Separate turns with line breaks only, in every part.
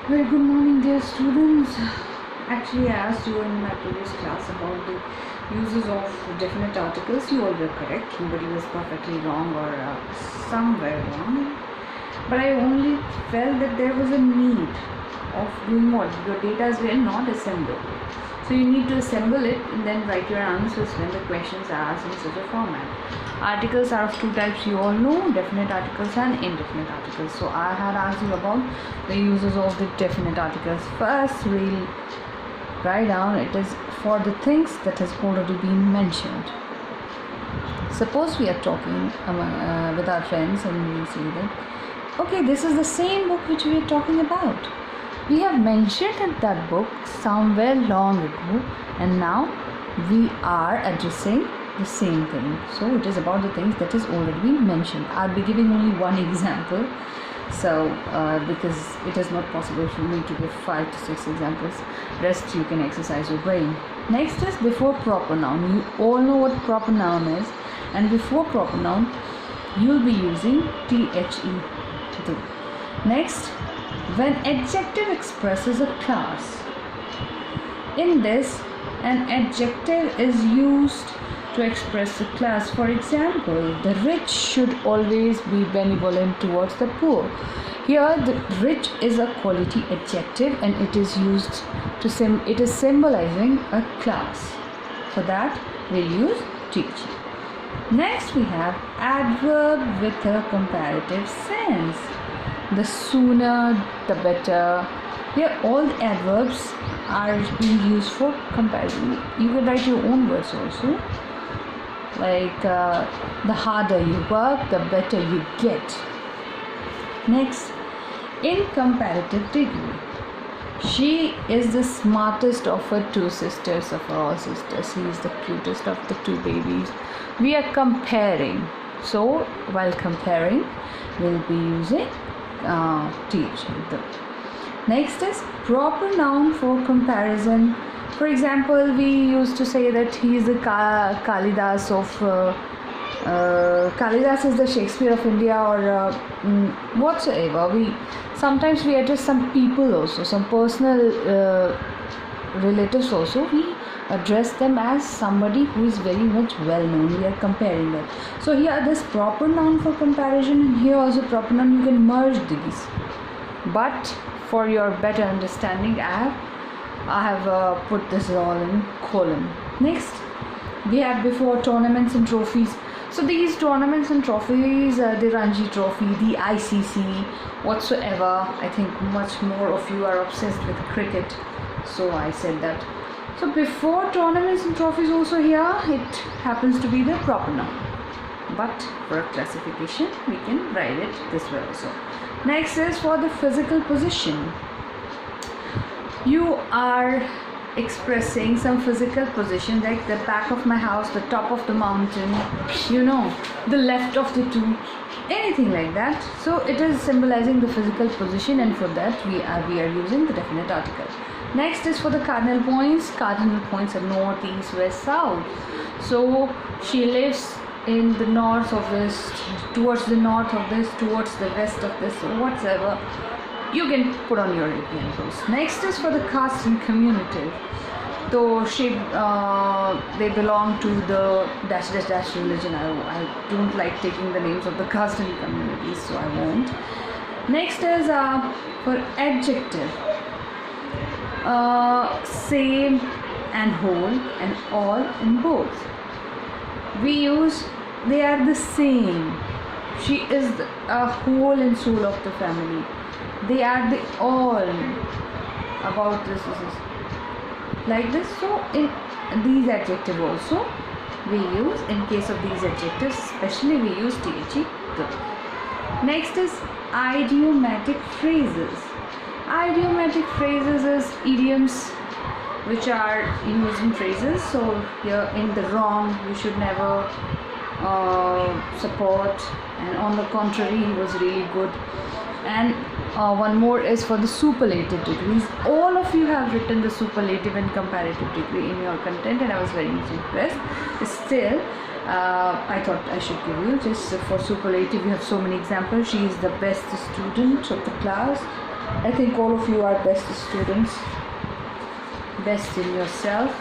Very good morning, dear students. Actually, I asked you in my previous class about the uses of definite articles. You all were correct. Nobody was perfectly wrong or somewhere wrong. But I only felt that there was a need of doing what? Your data were not assembled. So you need to assemble it and then write your answers when the questions are asked in such a format. Articles are of two types, you all know, definite articles and indefinite articles. So I had asked you about the uses of the definite articles. First, we'll write down it is for the things that has already been mentioned. Suppose we are talking with our friends and we say that, okay, this is the same book which we are talking about. We have mentioned that book somewhere long ago, and now we are addressing the same thing. So it is about the things that has already been mentioned. I'll be giving only one example, so because it is not possible for me to give 5 to 6 examples. Rest you can exercise your brain. Next is before proper noun. You all know what proper noun is, and before proper noun you'll be using the. Next, when adjective expresses a class. In this, an adjective is used to express a class. For example, the rich should always be benevolent towards the poor. Here, the rich is a quality adjective and it is used to it is symbolizing a class. For that, we'll use teach. Next, we have adverb with a comparative sense. The sooner, the better. Here, all the adverbs are being used for comparison. You can write your own words also. Like the harder you work, the better you get. Next, in comparative degree. She is the smartest of her 2 sisters, of all sisters. She is the cutest of the 2 babies. We are comparing. So, while comparing, we'll be using teach. Next is proper noun for comparison. For example, we used to say that he is the Kalidas of Kalidas is the Shakespeare of India, or whatsoever. Sometimes we address some people also, some personal relatives also. We address them as somebody who is very much well known. We are comparing them. So here this proper noun for comparison, and here also proper noun. You can merge these, but for your better understanding, I have put this all in column. Next, we have before tournaments and trophies. So these tournaments and trophies, the Ranji Trophy, the ICC, whatsoever. I think much more of you are obsessed with cricket, so I said that. So before tournaments and trophies also, here it happens to be the proper noun. But for a classification, we can write it this way also. Next is for the physical position. You are expressing some physical position, like the back of my house, the top of the mountain, the left of the two, anything like that. So it is symbolizing the physical position, and for that we are using the definite article. Next is for the cardinal points. Cardinal points are north, east, west, south. So she lives in the north of this, towards the north of this, towards the west of this, whatsoever. You can put on your examples. Next is for the caste and community. So they belong to the dash dash dash religion. I don't like taking the names of the caste and communities, so I won't. Next is for adjective. Same and whole and all in both. We use they are the same. She is a whole and soul of the family. They are the all about this like this. So in these adjectives also we use, in case of these adjectives especially, we use the. Next is idiomatic phrases. Idiomatic phrases is idioms which are used in phrases. So here in the wrong you should never support, and on the contrary he was really good. And one more is for the superlative degrees. All of you have written the superlative and comparative degree in your content, and I was very much impressed. Still, I thought I should give you just for superlative. You have so many examples. She is the best student of the class. I think all of you are best students, best in yourself.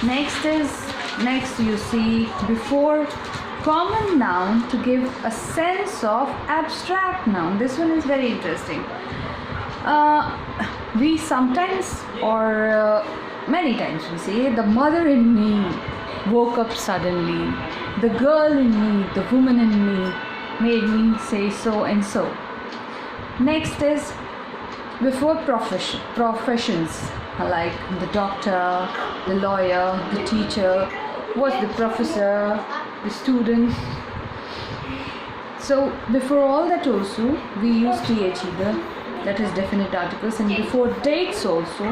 Next you see before common noun to give a sense of abstract noun. This one is very interesting. We sometimes or many times we say the mother in me woke up suddenly, the girl in me, the woman in me made me say so and so. Next is before professions like the doctor, the lawyer, the teacher, what's the professor, the student. So before all that also we use th either, that is definite articles, and before dates also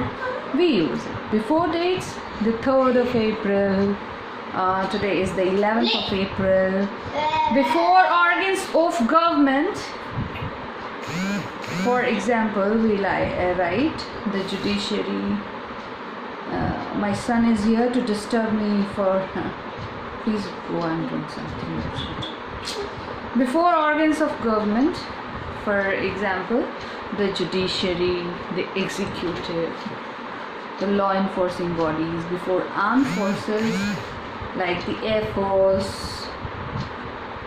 we use it. Before dates, the 3rd of April, today is the 11th of April. Before organs of government, for example, we write the judiciary. My son is here to disturb me for. Please go and drink something. Before organs of government, for example, the judiciary, the executive, the law enforcing bodies. Before armed forces, like the Air Force,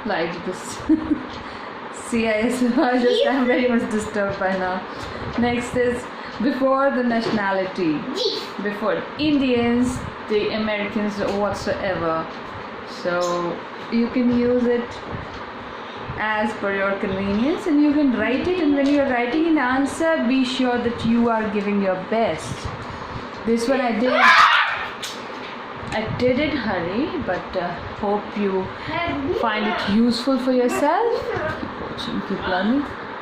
like this. CIS. I'm very much disturbed by now. Next is before the nationality, before Indians, the Americans, or whatsoever. So you can use it as per your convenience, and you can write it, and when you are writing an answer, be sure that you are giving your best. This one I did it hurry, but hope you find it useful for yourself. Keep learning.